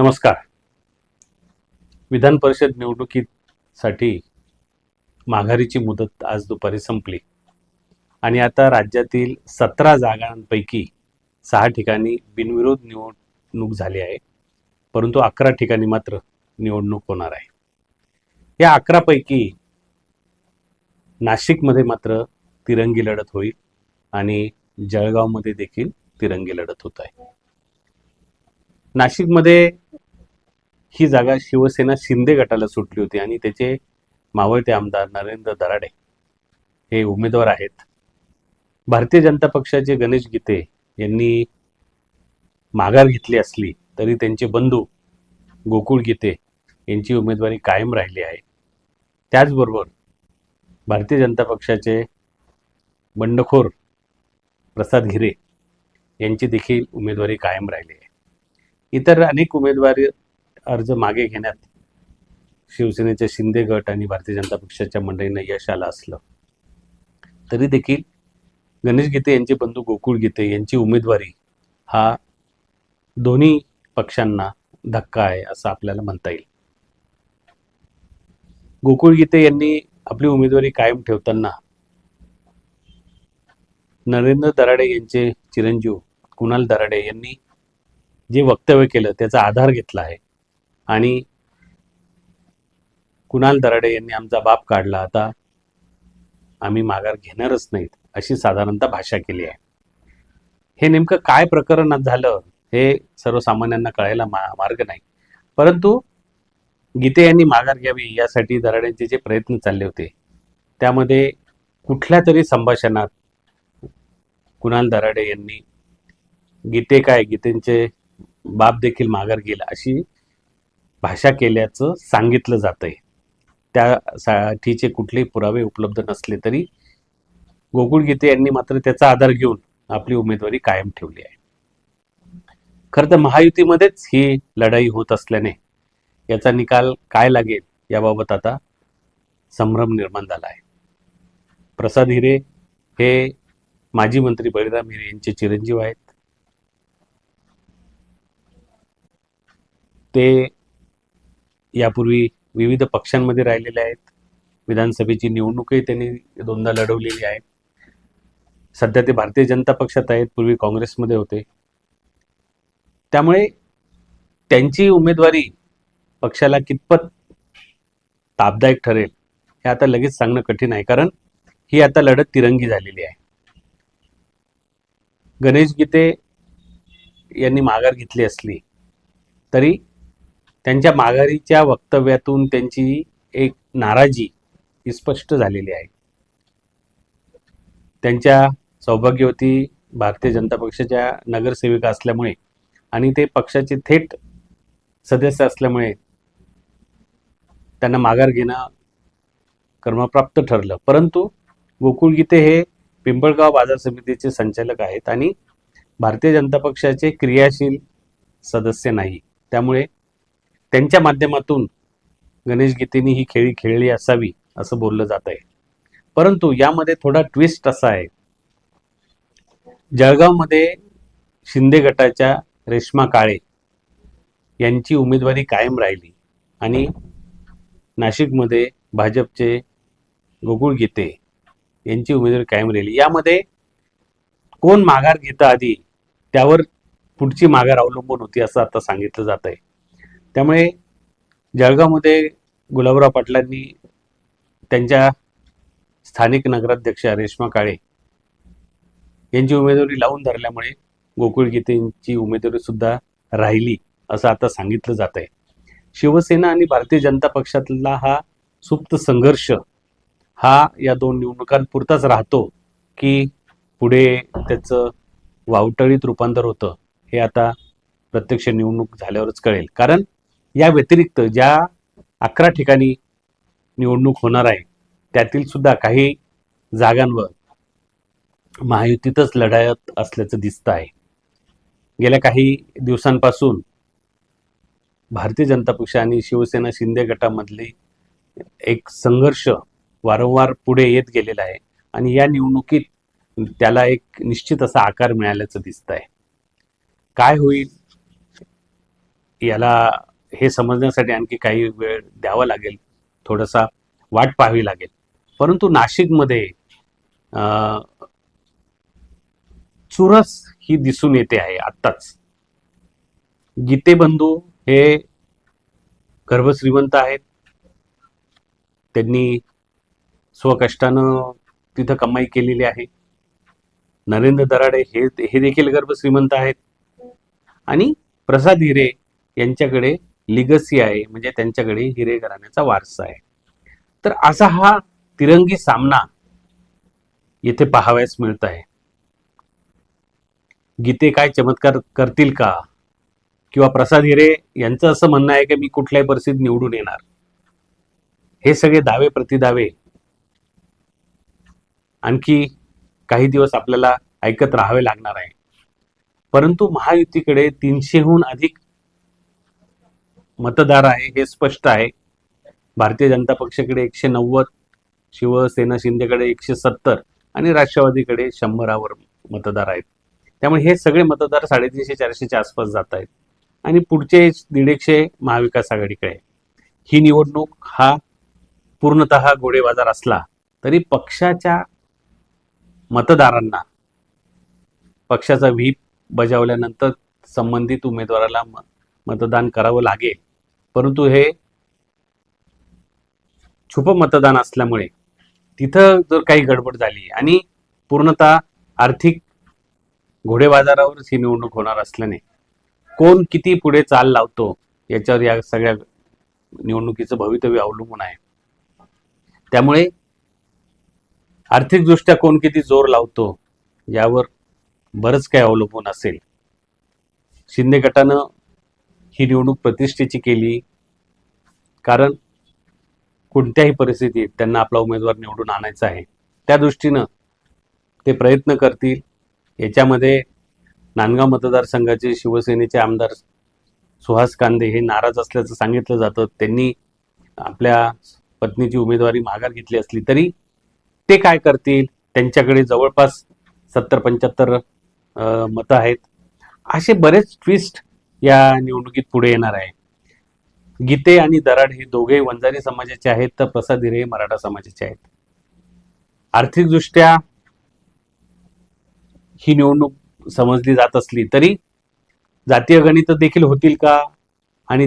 नमस्कार. विधान परिषद निवडणुकीसाठी माघारीची मुदत आज दुपारी संपली आणि आता राज्यातील 17 जागांपैकी 6 ठिकाणी बिनविरोध निवडणूक झाली आहे, परंतु 11 ठिकाणी मात्र निवडणूक होणार आहे. या 11 पैकी नाशिकमध्ये मात्र तिरंगी लढत होईल आणि जळगावमध्ये देखील तिरंगी लढत होत आहे. नाशिकमध्ये ही जागा शिवसेना शिंदे गटाला सुटली होती आणि त्याचे मावळते आमदार नरेंद्र दराडे हे उमेदवार आहेत. भारतीय जनता पक्षाचे गणेश गीते यांनी माघार घेतली असली तरी त्यांचे बंधू गोकुळ गीते यांची उमेदवारी कायम राहिली आहे. त्याचबरोबर भारतीय जनता पक्षाचे बंडखोर प्रसाद घिरे यांची देखील उमेदवारी कायम राहिली आहे. इतर अनेक उमेदवारी अर्ज मागे घेण्यात शिवसेनेचे शिंदे गट आणि भारतीय जनता पक्षाच्या मंडळींना यश आलं असलं तरी देखील गणेश गीते यांचे बंधू गोकुळ गीते यांची उमेदवारी हा दोन्ही पक्षांना धक्का आहे असं आपल्याला म्हणता येईल. गोकुळ गीते यांनी आपली उमेदवारी कायम ठेवताना नरेंद्र दराडे यांचे चिरंजीव कुणाल दराडे यांनी जे वक्तव्य केलं त्याचा आधार घेतला आहे आणि कुणाल दराडे यांनी आमचा बाप काढला, आता आम्ही माघार घेणारच नाहीत अशी साधारणतः भाषा केली आहे. हे नेमकं काय प्रकरण झालं हे सर्वसामान्यांना कळायला मार्ग नाही, परंतु गीते यांनी माघार घ्यावी यासाठी दराडेंचे जे प्रयत्न चालले होते त्यामध्ये कुठल्या तरी संभाषणात कुणाल दराडे यांनी गीतेंचे बाप देखील माघार गेला अशी भाषा केल्याचं सांगितलं जातंय. त्यासाठीचे कुठलेही पुरावे उपलब्ध नसले तरी गोकुळ गीते यांनी मात्र त्याचा आधार घेऊन आपली उमेदवारी कायम ठेवली आहे. खरं तर महायुतीमध्येच ही लढाई होत असल्याने याचा निकाल काय लागेल याबाबत आता संभ्रम निर्माण झाला आहे. प्रसाद हिरे हे माजी मंत्री बळीराम हिरे यांचे चिरंजीव आहेत. ते यापूर्वी विविध पक्षांमध्ये राहिलेले आहेत. विधानसभेची निवडणूकही त्यांनी दोनदा लढवलेली आहे. सध्या ते भारतीय जनता पक्षात आहेत, पूर्वी काँग्रेसमध्ये होते. त्यामुळे त्यांची उमेदवारी पक्षाला कितपत तापदायक ठरेल हे आता लगेच सांगणं कठीण आहे, कारण ही आता लढत तिरंगी झालेली आहे. गणेश गीते यांनी माघार घेतली असली तरी त्यांच्या माघारीच्या वक्तव्यातून त्यांची एक नाराजी ही स्पष्ट झालेली आहे. त्यांच्या सौभाग्यवती भारतीय जनता पक्षाच्या नगरसेविका असल्यामुळे आणि ते पक्षाचे थेट सदस्य असल्यामुळे त्यांना माघार घेणं क्रमप्राप्त ठरलं. परंतु गोकुळ गीते हे पिंपळगाव बाजार समितीचे संचालक आहेत आणि भारतीय जनता पक्षाचे क्रियाशील सदस्य नाही. त्यामुळे त्यांच्या माध्यमातून गणेश गीतेंनी ही खेळी खेळली असावी असं बोललं जात आहे. परंतु यामध्ये थोडा ट्विस्ट असा आहे, जळगावमध्ये शिंदे गटाच्या रेश्मा काळे यांची उमेदवारी कायम राहिली आणि नाशिकमध्ये भाजपचे गोकुळ गीते यांची उमेदवारी कायम राहिली. यामध्ये कोण माघार घेतं आधी त्यावर पुढची माघार अवलंबून होती असं आता सांगितलं जात आहे. त्यामुळे जळगावमध्ये गुलाबराव पाटलांनी त्यांच्या स्थानिक नगराध्यक्षा रेश्मा काळे यांची उमेदवारी लावून धरल्यामुळे गोकुळ गीतेंची उमेदवारी सुद्धा राहिली असं आता सांगितलं जात आहे. शिवसेना आणि भारतीय जनता पक्षातला हा सुप्त संघर्ष हा या दोन निवडणुकांपुरताच राहतो की पुढे त्याचं वावटळीत रूपांतर होतं हे आता प्रत्यक्ष निवडणूक झाल्यावरच कळेल. कारण या व्यतिरिक्त ज्या 11 ठिकाणी निवडणूक होणार आहे त्यातील सुद्धा काही जागांवर महायुतीतच लढायत असल्याचं दिसतं आहे. गेल्या काही दिवसांपासून भारतीय जनता पक्ष आणि शिवसेना शिंदे गटामधली एक संघर्ष वारंवार पुढे येत गेलेला आहे आणि या निवडणुकीत त्याला एक निश्चित असा आकार मिळाल्याचं दिसत आहे. काय होईल याला हे समजण्यासाठी आणखी काही वेळ द्यावा लागेल, थोडासा वाट पाहावी लागेल. परंतु नाशिकमध्ये चुरस ही दिसून येते आहे आत्ताच. गीते बंधू हे गर्भश्रीमंत आहेत. त्यांनी स्वकष्टानं तिथं कमाई केलेली आहे. नरेंद्र दराडे हे देखील गर्भश्रीमंत आहेत. आणि प्रसाद हिरे यांच्याकडे लिगसी आहे, म्हणजे त्यांच्याकडे हिरे घराण्याचा वारसा आहे. तर असा हा तिरंगी सामना येथे पाहावयास मिळत आहे. गीते काय चमत्कार करतील का, किंवा प्रसाद हिरे यांचं असं म्हणणं आहे की मी कुठल्याही परिस्थितीत निवडून येणार. हे सगळे दावे प्रतिदावे आणखी काही दिवस आपल्याला ऐकत राहावे लागणार आहे. परंतु महायुतीकडे 300हून अधिक मतदार आहे हे स्पष्ट आहे. भारतीय जनता पक्षाकडे 190, शिवसेना शिंदेकडे 170 आणि राष्ट्रवादीकडे 100वर मतदार आहेत. त्यामुळे हे सगळे मतदार 350-400च्या आसपास जात आहेत आणि पुढचे 150 महाविकास आघाडीकडे. ही निवडणूक हा पूर्णतः घोडेबाजार असला तरी पक्षाच्या मतदारांना पक्षाचा व्हीप बजावल्यानंतर संबंधित उमेदवाराला मतदान करावं लागेल. परंतु हे छुप मतदान असल्यामुळे तिथं जर काही गडबड झाली आणि पूर्णतः आर्थिक घोडेबाजारावरच ही निवडणूक होणार असल्याने कोण किती पुढे चाल लावतो याच्यावर या सगळ्या निवडणुकीचं भवितव्य अवलंबून आहे. त्यामुळे आर्थिकदृष्ट्या कोण किती जोर लावतो यावर बरंच काही अवलंबून असेल. शिंदे गटानं ही निवडणूक प्रतिष्ठेची केली, कारण कोणत्याही परिस्थितीत त्यांना आपला उमेदवार निवडून आणायचा आहे. त्या दृष्टीनं ते प्रयत्न करतील. याच्यामध्ये नांदगाव मतदारसंघाचे शिवसेनेचे आमदार सुहास कांदे हे नाराज असल्याचं सांगितलं जातं. त्यांनी आपल्या पत्नीची उमेदवारी माघार घेतली असली तरी ते काय करतील, त्यांच्याकडे जवळपास 70-75 मतं आहेत. असे बरेच ट्विस्ट या निवडणुकीत पुढे येणार आहे. गीते आणि दराड हे दोघे वंजारी समाजाचे आहेत, तर प्रसाद हिरे मराठा समाजाचे आहेत. आर्थिकदृष्ट्या ही निवडणूक समजली जात असली तरी जातीय गणित देखील होतील का, आणि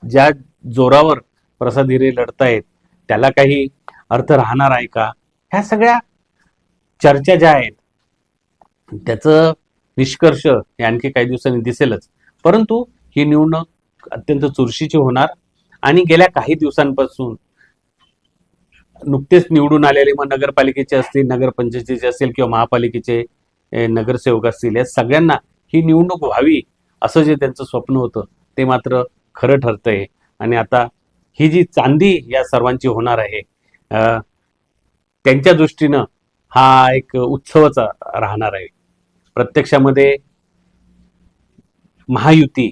ज्या जोरावर प्रसाद हिरे लढतायत त्याला काही अर्थ राहणार आहे का, ह्या सगळ्या चर्चा ज्या आहेत त्याचं निष्कर्ष हे आणखी काही दिवसांनी दिसेलच. परंतु ही निवडणूक अत्यंत चुरशीची होणार आणि गेल्या काही दिवसांपासून नुकतेच निवडून आलेले मग नगरपालिकेचे असतील, नगरपंचायतीचे असतील किंवा महापालिकेचे नगरसेवक असतील, या सगळ्यांना ही निवडणूक व्हावी असं जे त्यांचं स्वप्न होतं ते मात्र खरं ठरतंय. आणि आता ही जी चांदी या सर्वांची होणार आहे, त्यांच्या दृष्टीनं हा एक उत्सवच राहणार आहे. प्रत्यक्षामध्ये महायुती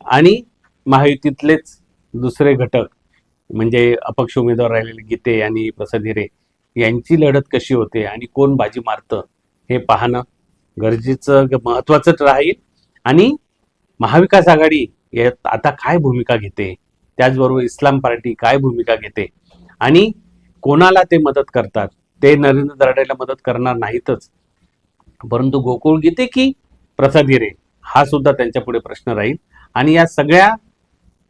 आणि महायुतीतलेच दुसरे घटक म्हणजे अपक्ष उमेदवार राहिलेले गीते आणि प्रसाद हिरे यांची लढत कशी होते आणि कोण बाजी मारतं हे पाहणं गरजेचं महत्वाचं राहील. आणि महाविकास आघाडी यात आता काय भूमिका घेते, त्याचबरोबर इस्लाम पार्टी काय भूमिका घेते आणि कोणाला ते मदत करतात. ते नरेंद्र दराडेला मदत करणार नाहीतच, परंतु गोकुळ गीते की प्रसाद हिरे हा सुद्धा त्यांच्या पुढे प्रश्न राहील. आणि या सगळ्या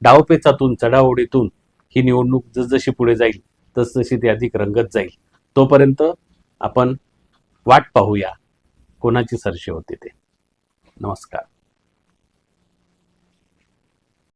डावपेचातून चढाओढीतून ही निवडणूक जसजशी पुढे जाईल तसतशी ती अधिक रंगत जाईल. तोपर्यंत आपण वाट पाहूया कोणाची सरशी होते ते. नमस्कार.